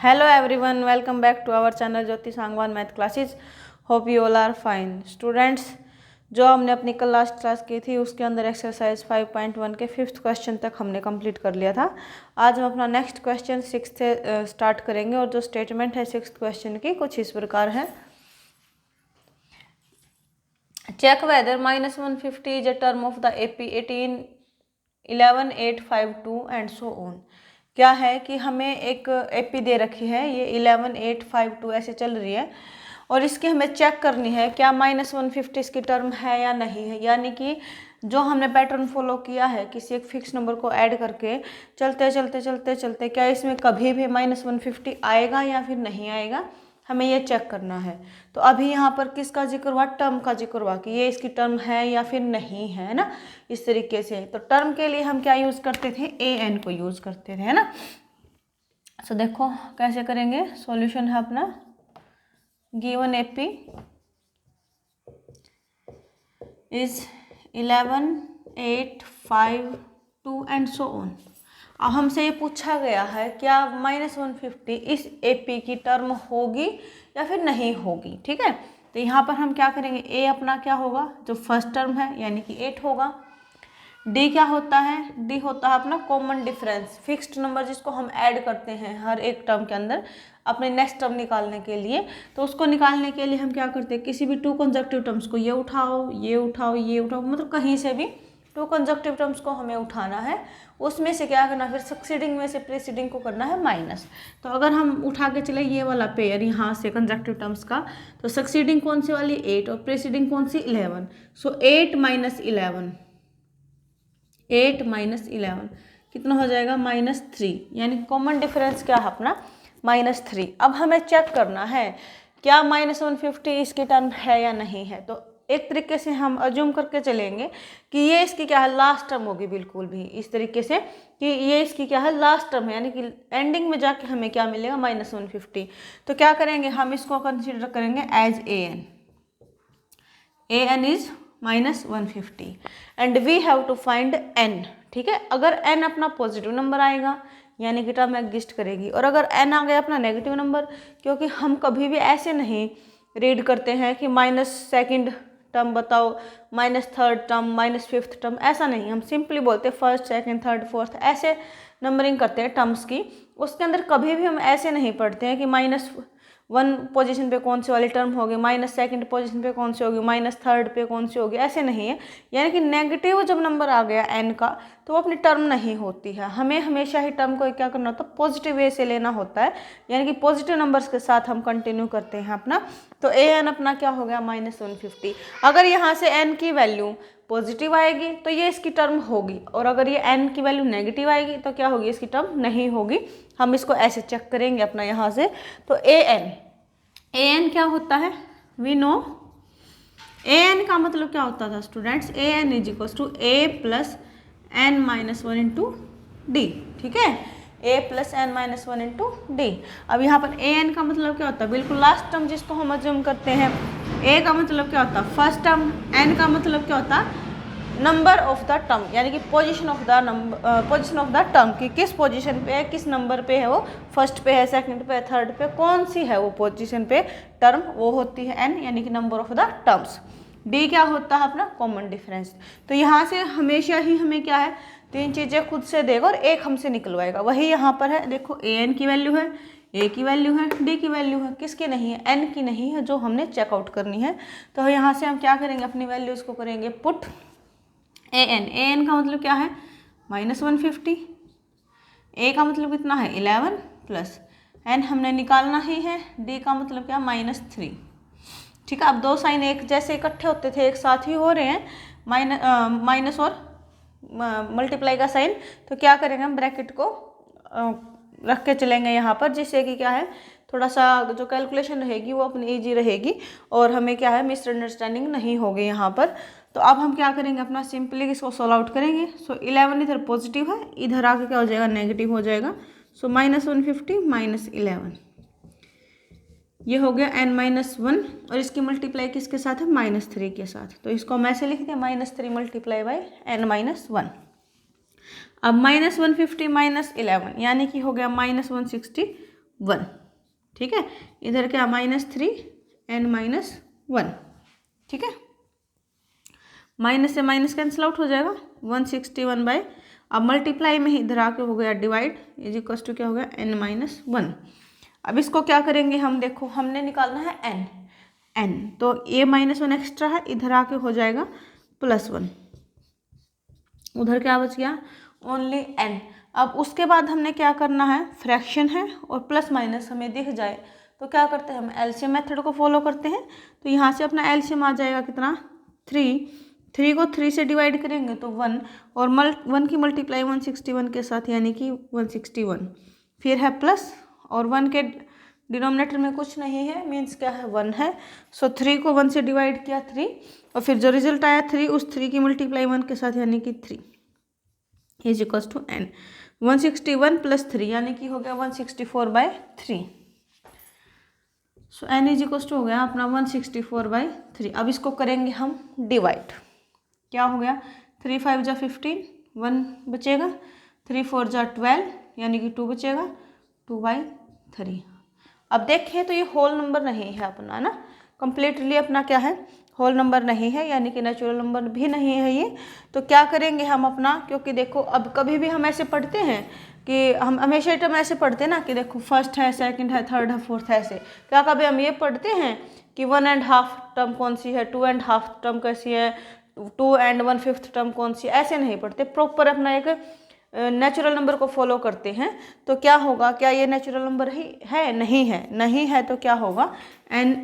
Hello everyone, welcome back to our channel Jyoti Sangwan math classes. Hope you all are fine. Students, जो हमने अपनी कल last class की थी उसके अंदर एक्सरसाइज 5.1 के 5th क्वेश्चन तक हमने कंप्लीट कर लिया था। आज हम अपना नेक्स्ट क्वेश्चन 6th से स्टार्ट करेंगे और जो स्टेटमेंट है 6th क्वेश्चन की कुछ इस प्रकार है। Check whether -150 is a term of the AP 18 11 8 5 2 and so on. क्या है कि हमें एक एपी दे रखी है, ये 11 8 5 2 ऐसे चल रही है और इसकी हमें चेक करनी है क्या -150 इसकी टर्म है या नहीं है। यानी कि जो हमने पैटर्न फॉलो किया है किसी एक फिक्स नंबर को ऐड करके चलते चलते चलते चलते क्या इसमें कभी भी -150 आएगा या फिर नहीं आएगा, हमें ये चेक करना है। तो अभी यहाँ पर किसका जिक्र हुआ? टर्म का जिक्र हुआ कि ये इसकी टर्म है या फिर नहीं है ना, इस तरीके से। तो टर्म के लिए हम क्या यूज़ करते थे? AN को यूज़ करते थे, है ना। सो देखो कैसे करेंगे। सॉल्यूशन है अपना given AP is 11 8 5 2 and so on. अब हमसे ये पूछा गया है क्या -150 इस AP की टर्म होगी या फिर नहीं होगी। ठीक है, तो यहाँ पर हम क्या करेंगे? A अपना क्या होगा? जो फर्स्ट टर्म है यानी कि 8 होगा। D क्या होता है? D होता है अपना कॉमन डिफरेंस, फिक्स्ड नंबर जिसको हम ऐड करते हैं हर एक टर्म के अंदर अपने नेक्स्ट टर्म निकालने के लिए। तो उसको निकालने के लिए हम क्या करते हैं? किसी भी टू कंजक्टिव टर्म्स को ये उठाओ ये उठाओ ये उठाओ, मतलब कहीं से भी टू कंजक्टिव टर्म्स को हमें उठाना है। उसमें से क्या करना, फिर सक्सीडिंग में से प्रीसीडिंग को करना है माइनस। तो अगर हम उठा के चले ये वाला पेयर यहाँ से कंजक्टिव टर्म्स का, तो सक्सीडिंग कौन सी वाली? 8 और प्रीसीडिंग कौन सी? 11। सो 8 - 11 8 - 11 कितना हो जाएगा? -3। यानी कॉमन डिफरेंस क्या है अपना? -3। अब हमें चेक करना है क्या -150 इसकी टर्म है या नहीं है। तो एक तरीके से हम अज्यूम करके चलेंगे कि ये इसकी क्या है? लास्ट टर्म होगी। बिल्कुल भी इस तरीके से कि ये इसकी क्या है? लास्ट टर्म है, यानी कि एंडिंग में जाके हमें क्या मिलेगा? -150। तो क्या करेंगे हम? इसको कंसिडर करेंगे as AN। AN is -150 and we have to find N। ठीक है, अगर N अपना पॉजिटिव नंबर आएगा यानी कि टर्म एग्जिस्ट करेगी, और अगर N आ गया अपना नेगेटिव नंबर, क्योंकि हम कभी भी ऐसे नहीं रीड करते हैं कि -2nd टर्म बताओ, -3rd टर्म, -5th टर्म, ऐसा नहीं। हम सिंपली बोलते हैं 1st 2nd 3rd 4th, ऐसे नंबरिंग करते हैं टर्म्स की। उसके अंदर कभी भी हम ऐसे नहीं पढ़ते हैं कि -1 पोजीशन पे कौन सी वाली टर्म होगी, -2nd पोजीशन पे कौन सी होगी, -3rd पे कौन सी होगी, ऐसे नहीं है। यानी कि नेगेटिव जब नंबर आ गया N का तो वो अपनी टर्म नहीं होती है। हमें हमेशा ही टर्म को क्या करना होता है? पॉजिटिव वे से लेना होता है, यानी कि पॉजिटिव नंबर्स के साथ हम कंटिन्यू करते हैं अपना। तो AN अपना क्या हो गया? -150। अगर यहाँ से N की वैल्यू पॉजिटिव आएगी तो ये इसकी टर्म होगी, और अगर ये N की वैल्यू नेगेटिव आएगी तो क्या होगी? इसकी टर्म नहीं होगी। हम इसको ऐसे चेक करेंगे अपना यहाँ से। तो AN क्या होता है? वी नो AN का मतलब क्या होता था students? AN is equal to A + N - 1 into D। ठीक है, A + N - 1 इंटू D। अब यहाँ पर AN का मतलब क्या होता है? बिल्कुल लास्ट टर्म जिसको हम अज्यूम करते हैं। A का मतलब क्या होता है? First term. N का मतलब क्या होता है? नंबर ऑफ द टर्म, यानी कि पोजीशन ऑफ द टर्म की किस पोजीशन पे है, किस नंबर पे है वो, फर्स्ट पे है, सेकंड पे है, थर्ड पे, कौन सी है वो पोजीशन पे टर्म, वो होती है N, यानी कि number of the terms. D क्या होता है? अपना कॉमन डिफरेंस। तो यहाँ से हमेशा ही हमें क्या है? 3 चीज़ें खुद से देगा और एक हमसे निकलवाएगा। वही यहाँ पर है, देखो AN की वैल्यू है, A की वैल्यू है, D की वैल्यू है, किसकी नहीं है? N की नहीं है, जो हमने चेकआउट करनी है। तो यहाँ से हम क्या करेंगे? अपनी वैल्यूज को करेंगे पुट। AN का मतलब क्या है? -150। A का मतलब कितना है? 11 प्लस N हमने निकालना ही है। D का मतलब क्या? -3। ठीक है, अब दो साइन एक जैसे इकट्ठे होते थे एक साथ ही हो रहे हैं, माइनस और मल्टीप्लाई का साइन। तो क्या करेंगे हम? ब्रैकेट को रख के चलेंगे यहाँ पर, जिससे कि क्या है, थोड़ा सा जो कैलकुलेशन रहेगी वो अपनी ईजी रहेगी और हमें क्या है? मिसअंडरस्टैंडिंग नहीं होगी यहाँ पर। तो अब हम क्या करेंगे? अपना सिंपली इसको सॉल्व आउट करेंगे। सो 11 इधर पॉजिटिव है, इधर आके क्या हो जाएगा? नेगेटिव हो जाएगा। सो -150 - 11 ये हो गया N-1, और इसकी मल्टीप्लाई किसके साथ है? -3 के साथ। तो इसको हम ऐसे लिखते हैं -3 × N-1। अब -150 - 11 यानी कि हो गया -160 1, ठीक है। इधर क्या -3 n-1, ठीक है। माइनस से माइनस कैंसिल आउट हो जाएगा 161 बाय, अब मल्टीप्लाई में ही इधर आके हो गया डिवाइड, इज इक्वल टू क्या हो गया n-1। अब इसको क्या करेंगे हम, देखो हमने निकालना है n, तो a -1 एक्स्ट्रा है, इधर आके हो जाएगा +1, उधर क्या बच गया ओनली n। अब उसके बाद हमने क्या करना है, फ्रैक्शन है और प्लस माइनस हमें दिख जाए तो क्या करते हैं हम एलसीएम मेथड को फॉलो करते हैं। तो यहाँ से अपना एलसीएम आ जाएगा कितना 3 को 3 से डिवाइड करेंगे तो 1, और 1 की मल्टीप्लाई 161 के साथ यानी कि 161, फिर है प्लस, और 1 के डिनोमिनेटर में कुछ नहीं है मीन्स क्या है 1 है। सो 3 को 1 से डिवाइड किया 3, और फिर जो रिजल्ट आया 3, उस 3 की मल्टीप्लाई 1 के साथ यानी कि 3 इज इक्वल्स टू n। 161 + 3 यानी कि हो गया 164/3। सो n इज इक्वल्स टू हो गया अपना 164/3। अब इसको करेंगे हम डिवाइड, क्या हो गया 3 5 जा 15, 1 बचेगा, 3 4 जा 12 यानी कि 2 बचेगा, 2/3। अब देखें तो ये होल नंबर नहीं है अपना ना, कंप्लीटली अपना क्या है होल नंबर नहीं है, यानी कि नेचुरल नंबर भी नहीं है ये। तो क्या करेंगे हम अपना, क्योंकि देखो अब कभी भी हम ऐसे पढ़ते हैं कि हम हमेशा टर्म ऐसे पढ़ते हैं ना कि देखो फर्स्ट है, सेकंड है, थर्ड है, फोर्थ है, ऐसे क्या कभी हम ये पढ़ते हैं कि 1.5 टर्म कौन सी है, 2.5 टर्म कैसी है, 2 and 1/5 टर्म कौन सी, ऐसे नहीं पढ़ते, प्रॉपर अपना एक नेचुरल नंबर को फॉलो करते हैं। तो क्या होगा, क्या ये नेचुरल नंबर ही है, नहीं है, नहीं है तो क्या होगा n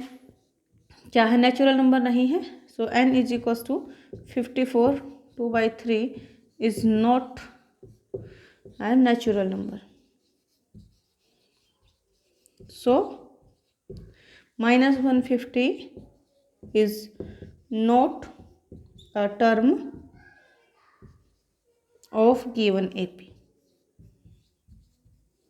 क्या है नेचुरल नंबर नहीं है। So n is equals to 54, 2/3 is not a natural number. So -150 is not a term of given AP,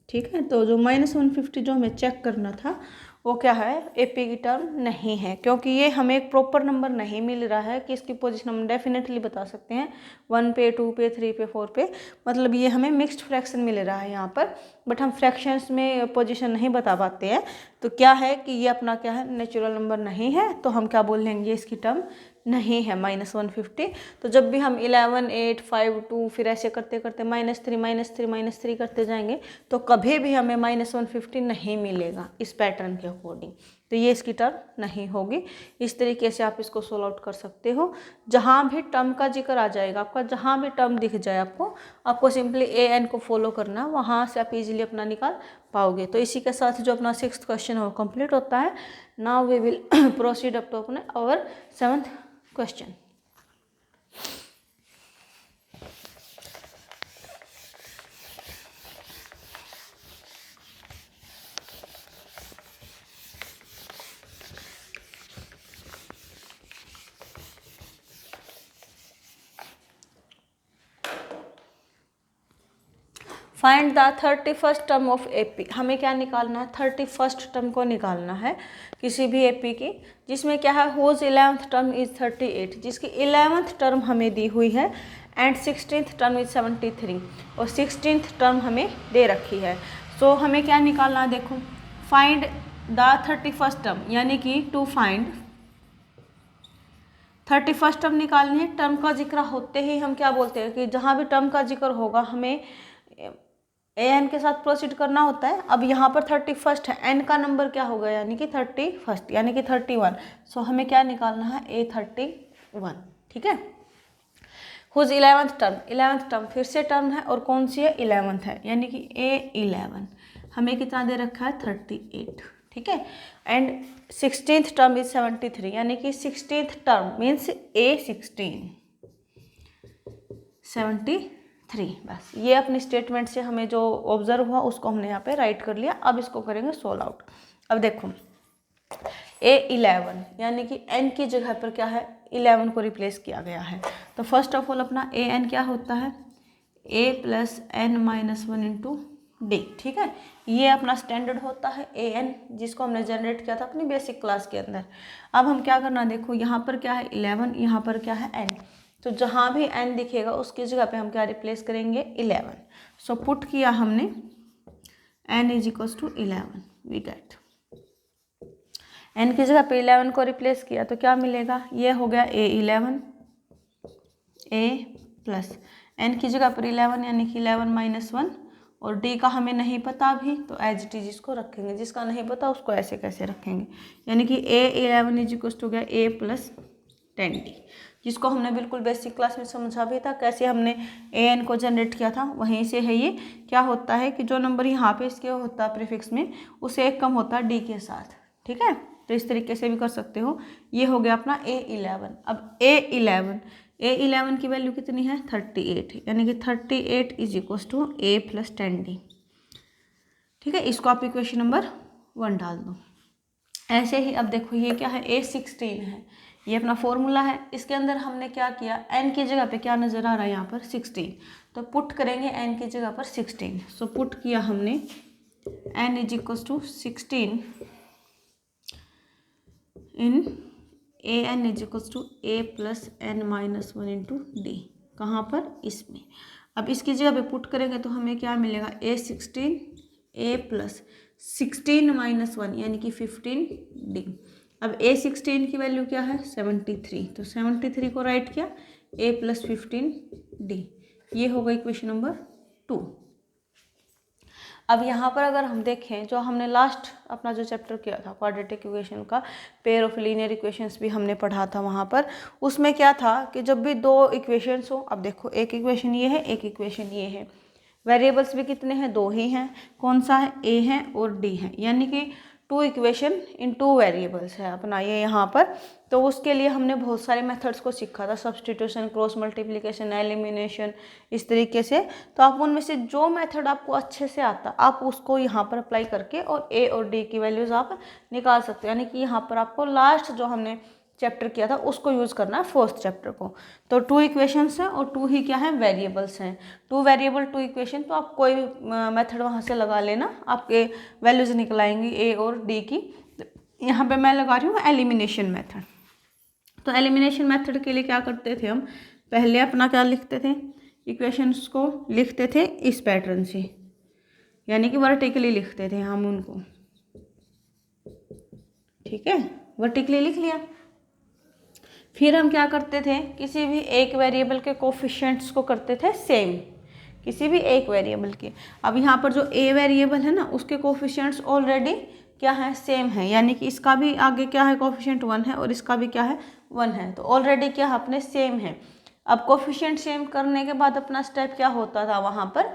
ठीक है। तो जो -150 जो हमें चेक करना था वो क्या है एपी की टर्म नहीं है, क्योंकि ये हमें एक प्रॉपर नंबर नहीं मिल रहा है कि इसकी पोजीशन हम डेफिनेटली बता सकते हैं 1 पे, 2 पे, 3 पे, 4 पे, मतलब ये हमें मिक्स्ड फ्रैक्शन मिल रहा है यहाँ पर, बट हम फ्रैक्शंस में पोजीशन नहीं बता पाते हैं। तो क्या है कि ये अपना क्या है नेचुरल नंबर नहीं है, तो हम क्या बोल लेंगे इसकी टर्म नहीं है -150। तो जब भी हम 11 8 5 2 फिर ऐसे करते करते -3 -3 करते जाएंगे तो कभी भी हमें -150 नहीं मिलेगा इस पैटर्न के अकॉर्डिंग, तो ये इसकी टर्म नहीं होगी। इस तरीके से आप इसको सोल्व आउट कर सकते हो। जहाँ भी टर्म का जिक्र आ जाएगा आपका, जहाँ भी टर्म दिख जाए आपको सिंपली an को फॉलो करना, वहाँ से आप इजीली अपना निकाल पाओगे। तो इसी के साथ जो अपना 6th क्वेश्चन है वो कंप्लीट होता है। Now we will proceed up to अपने our 7th question. Find the 31st term of AP. हमें क्या निकालना है 31st टर्म को निकालना है किसी भी एपी की, जिसमें क्या है होज 11th टर्म इज 38, जिसकी 11th टर्म हमें दी हुई है, एंड 16th टर्म इज 73, और 16th टर्म हमें दे रखी है। सो हमें क्या निकालना है, देखो फाइंड द 31st टर्म, यानी कि टू फाइंड 31st टर्म निकालनी है। टर्म का जिक्र होते ही हम क्या बोलते हैं कि जहाँ भी टर्म का जिक्र होगा हमें एन के साथ प्रोसीड करना होता है। अब यहाँ पर 31st है, एन का नंबर क्या होगा यानी कि 31st यानी कि 31। सो हमें क्या निकालना है A31, ठीक है। Whose 11th term, 11th term फिर से टर्म है और कौन सी है 11th है, यानी कि A11 हमें कितना दे रखा है 38, ठीक है। एंड 16th टर्म इज 73, यानी कि 16th टर्म मीन्स A16 73। बस ये अपनी स्टेटमेंट से हमें जो ऑब्जर्व हुआ उसको हमने यहाँ पे राइट कर लिया। अब इसको करेंगे सोल्व आउट। अब देखो A11 यानी कि n की जगह पर क्या है 11 को रिप्लेस किया गया है। तो फर्स्ट ऑफ ऑल अपना an क्या होता है a + n-1 × d, ठीक है। ये अपना स्टैंडर्ड होता है an, जिसको हमने जनरेट किया था अपनी बेसिक क्लास के अंदर। अब हम क्या करना, देखो यहाँ पर क्या है 11, यहाँ पर क्या है n, तो जहाँ भी n दिखेगा उसकी जगह पे हम क्या रिप्लेस करेंगे 11। सो पुट किया हमने n is equals to 11। We get n की जगह पे 11 को रिप्लेस किया तो क्या मिलेगा, ये हो गया a11 a प्लस n की जगह पर 11 यानी कि 11 माइनस 1 और d का हमें नहीं पता अभी, तो एज इट इज इसको रखेंगे, जिसका नहीं पता उसको ऐसे कैसे रखेंगे, यानी कि a11 इज इक्वल टू गया a प्लस 10d, जिसको हमने बिल्कुल बेसिक क्लास में समझा भी था कैसे हमने an को जनरेट किया था, वहीं से है ये। क्या होता है कि जो नंबर यहाँ पे इसके होता है प्रीफिक्स में, उससे एक कम होता है d के साथ, ठीक है। तो इस तरीके से भी कर सकते हो। ये हो गया अपना a11। अब a11 की वैल्यू कितनी है 38, यानी कि 38 is equal to a plus 10d, ठीक है। इसको आप इक्वेशन नंबर 1 डाल दो। ऐसे ही अब देखो ये क्या है, a16 है, ये अपना फॉर्मूला है। इसके अंदर हमने क्या किया, n की जगह पे क्या नज़र आ रहा है यहाँ पर 16, तो पुट करेंगे n की जगह पर 16। सो पुट किया हमने n is equal to 16 in an is equal to a plus n minus 1 into D, कहाँ पर, इसमें। अब इसकी जगह पे पुट करेंगे तो हमें क्या मिलेगा, a16 a प्लस 16 माइनस 1 यानी कि 15d। अब a16 की वैल्यू क्या है 73, तो 73 को राइट किया a प्लस 15d, ये होगा इक्वेशन नंबर 2। अब यहाँ पर अगर हम देखें, जो हमने लास्ट अपना जो चैप्टर किया था क्वाड्रेटिक इक्वेशन का, पेयर ऑफ लीनियर इक्वेशंस भी हमने पढ़ा था वहाँ पर, उसमें क्या था कि जब भी दो इक्वेशंस हो, अब देखो एक इक्वेशन ये है, एक इक्वेशन ये है, वेरिएबल्स भी कितने हैं, दो ही हैं, कौन सा है, a है और d है, यानी कि 2 इक्वेशन इन 2 वेरिएबल्स है अपना ये यहाँ पर। तो उसके लिए हमने बहुत सारे मेथड्स को सीखा था, सब्स्टिट्यूशन, क्रॉस मल्टीप्लिकेशन, एलिमिनेशन, इस तरीके से। तो आप उनमें से जो मेथड आपको अच्छे से आता आप उसको यहाँ पर अप्लाई करके और a और d की वैल्यूज़ आप निकाल सकते हो, यानी कि यहाँ पर आपको लास्ट जो हमने चैप्टर किया था उसको यूज़ करना है, फोर्थ चैप्टर को। तो 2 इक्वेशंस हैं और 2 ही क्या है, वेरिएबल्स हैं, 2 वेरिएबल 2 इक्वेशन। तो आप कोई मेथड वहाँ से लगा लेना, आपके वैल्यूज़ निकल आएंगी a और d की। यहाँ पे मैं लगा रही हूँ एलिमिनेशन मेथड। तो एलिमिनेशन मेथड के लिए क्या करते थे हम, पहले अपना क्या लिखते थे, इक्वेशंस को लिखते थे इस पैटर्न से, यानी कि वर्टिकली लिखते थे हम उनको, ठीक है, वर्टिकली लिख लिया। फिर हम क्या करते थे, किसी भी एक वेरिएबल के कोफिशिएंट्स को करते थे सेम, किसी भी एक वेरिएबल के। अब यहाँ पर जो a वेरिएबल है ना, उसके कोफिशिएंट्स ऑलरेडी क्या है, सेम है, यानी कि इसका भी आगे क्या है, कोफिशिएंट 1 है और इसका भी क्या है 1 है, तो ऑलरेडी क्या है अपने सेम है। अब कोफिशिएंट सेम करने के बाद अपना स्टेप क्या होता था वहाँ पर,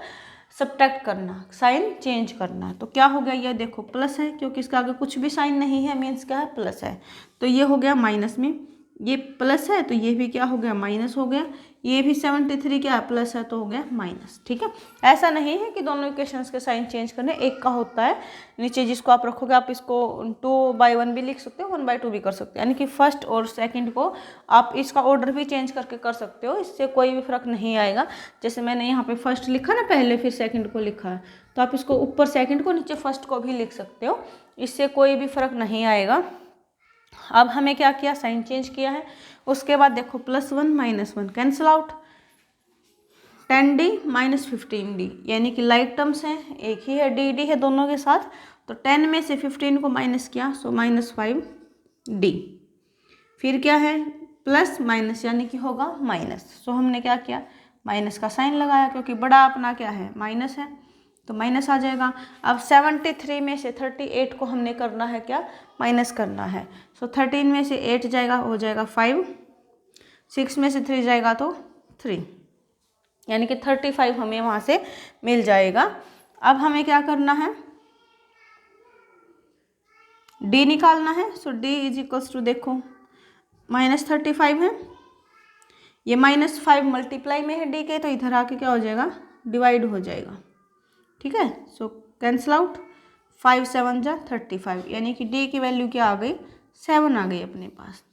सब्ट्रैक्ट करना, साइन चेंज करना। तो क्या हो गया, ये देखो प्लस है, क्योंकि इसका आगे कुछ भी साइन नहीं है, मीन्स क्या है, प्लस है। तो ये हो गया माइनस में, ये प्लस है तो ये भी क्या हो गया, माइनस हो गया। ये भी 73 क्या है, प्लस है तो हो गया माइनस, ठीक है। ऐसा नहीं है कि दोनों इक्वेशंस के साइन चेंज करने, एक का होता है नीचे जिसको आप रखोगे, आप इसको 2/1 भी लिख सकते हो, 1/2 भी कर सकते हो, यानी कि फर्स्ट और सेकंड को आप इसका ऑर्डर भी चेंज करके कर सकते हो, इससे कोई भी फर्क नहीं आएगा। जैसे मैंने यहाँ पे फर्स्ट लिखा ना पहले, फिर सेकंड को लिखा है, तो आप इसको ऊपर सेकंड को नीचे फर्स्ट को भी लिख सकते हो, इससे कोई भी फर्क नहीं आएगा। अब हमें क्या किया, साइन चेंज किया है। उसके बाद देखो +1 -1 cancel out, 10d minus 15d, यानी कि लाइक टर्म्स हैं, एक ही है, dd है दोनों के साथ। तो 10 में से 15 को माइनस किया, सो -5d। फिर क्या है, प्लस माइनस यानी कि होगा माइनस, सो हमने क्या किया, माइनस का साइन लगाया, क्योंकि बड़ा अपना क्या है, माइनस है, तो माइनस आ जाएगा। अब 73 में से 38 को हमने करना है क्या, माइनस करना है। सो 13 में से 8 जाएगा, हो जाएगा 5, 6 में से 3 जाएगा तो 3, यानी कि 35 हमें वहाँ से मिल जाएगा। अब हमें क्या करना है, d निकालना है। सो d इज इक्वल्स टू, देखो -35 है, ये -5 मल्टीप्लाई में है d के, तो इधर आके क्या हो जाएगा, डिवाइड हो जाएगा, ठीक है। सो कैंसिल आउट, 5 7 जा 35, यानी कि d की वैल्यू क्या आ गई, 7 आ गई अपने पास।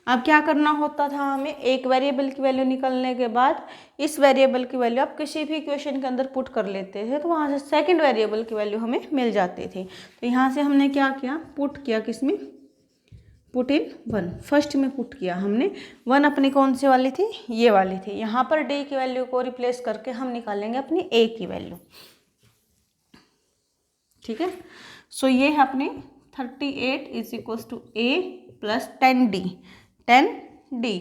अब क्या करना होता था हमें, एक वेरिएबल की वैल्यू निकलने के बाद इस वेरिएबल की वैल्यू आप किसी भी इक्वेशन के अंदर पुट कर लेते थे, तो वहाँ से सेकंड वेरिएबल की वैल्यू हमें मिल जाती थी। तो यहाँ से हमने क्या किया, पुट किया, किसमें, पुट इन 1, फर्स्ट में पुट किया हमने। 1 अपनी कौन सी वाली थी, ये वाली थी। यहाँ पर d की वैल्यू को रिप्लेस करके हम निकालेंगे अपनी a की वैल्यू। ठीक है। सो ये है अपनी 38 is equals to A plus 10d, 10d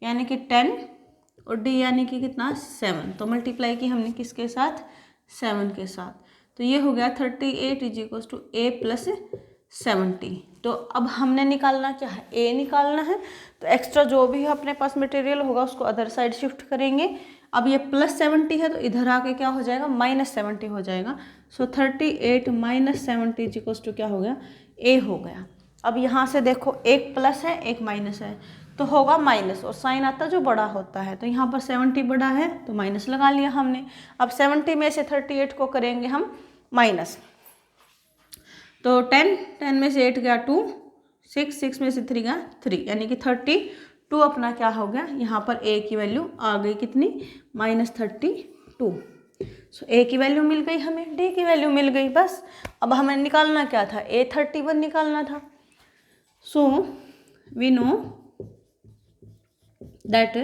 यानी कि 10 और d यानी कि कितना 7, तो मल्टीप्लाई की हमने किसके साथ 7 के साथ, तो ये हो गया 38 is equals to A plus 70। तो अब हमने निकालना क्या है, ए निकालना है, तो एक्स्ट्रा जो भी अपने पास मटेरियल होगा उसको अदर साइड शिफ्ट करेंगे। अब ये प्लस 70 है तो इधर आके क्या हो जाएगा माइनस 70 हो जाएगा। सो 38 माइनस 70 इज इक्वल्स टू क्या हो गया ए हो गया। अब यहाँ से देखो एक प्लस है एक माइनस है तो होगा माइनस, और साइन आता जो बड़ा होता है, तो यहाँ पर 70 बड़ा है तो माइनस लगा लिया हमने। अब 70 में से 38 को करेंगे हम माइनस, तो 10 में से 8 गया 2, 6 में से 3 गया 3, यानी कि 32 अपना क्या हो गया, यहाँ पर ए की वैल्यू आ गई कितनी -32। सो ए की वैल्यू मिल गई हमें, डी की वैल्यू मिल गई, बस। अब हमें निकालना क्या था, A31 निकालना था। सो वी नो दैट,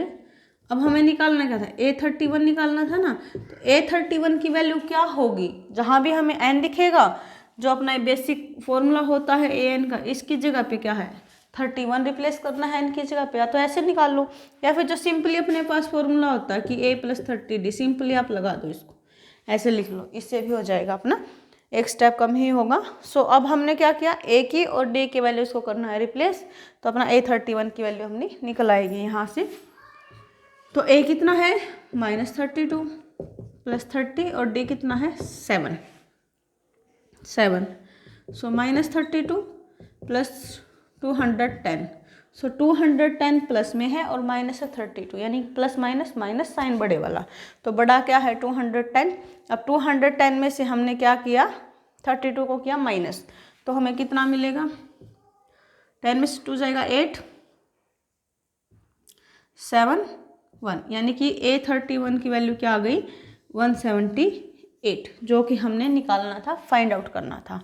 अब हमें निकालना क्या था, A31 निकालना था ना, तो A31 की वैल्यू क्या होगी, जहाँ भी हमें n दिखेगा जो अपना बेसिक फॉर्मूला होता है an का, इसकी जगह पे क्या है 31 रिप्लेस करना है n की जगह पे, या तो ऐसे निकाल लो, या फिर जो सिंपली अपने पास फॉर्मूला होता है कि a + 30d, सिंपली आप लगा दो, इसको ऐसे लिख लो, इससे भी हो जाएगा अपना, एक स्टेप कम ही होगा। सो अब हमने क्या किया, a की और d की वैल्यूज को करना है रिप्लेस, तो अपना A31 की वैल्यू हमने निकल आएगी यहाँ से। तो a कितना है -32 + 30 और d कितना है 7। सो -32 + 210, सो 210 प्लस में है और माइनस है 32, यानी प्लस माइनस माइनस साइन बड़े वाला, तो बड़ा क्या है 210। अब 210 में से हमने क्या किया 32 को किया माइनस, तो हमें कितना मिलेगा, 10 में से 2 जाएगा 8, 7 1, यानी कि A31 की वैल्यू क्या आ गई 178, जो कि हमने निकालना था, फाइंड आउट करना था।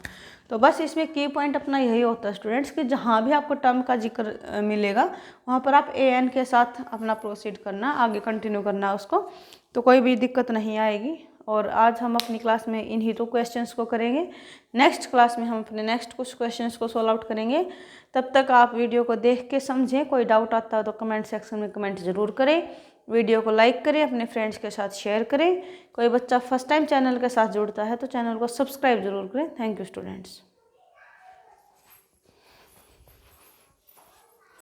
तो बस इसमें की पॉइंट अपना यही होता है स्टूडेंट्स कि जहाँ भी आपको टर्म का जिक्र मिलेगा वहाँ पर आप an के साथ अपना प्रोसीड करना, आगे कंटिन्यू करना उसको, तो कोई भी दिक्कत नहीं आएगी। और आज हम अपनी क्लास में इन्हीं 2 क्वेश्चंस को करेंगे, नेक्स्ट क्लास में हम अपने नेक्स्ट कुछ क्वेश्चंस को सॉल्व आउट करेंगे। तब तक आप वीडियो को देख के समझें, कोई डाउट आता है तो कमेंट सेक्शन में कमेंट ज़रूर करें, वीडियो को लाइक करें, अपने फ्रेंड्स के साथ शेयर करें। कोई बच्चा फर्स्ट टाइम चैनल के साथ जुड़ता है तो चैनल को सब्सक्राइब जरूर करें। Thank you students.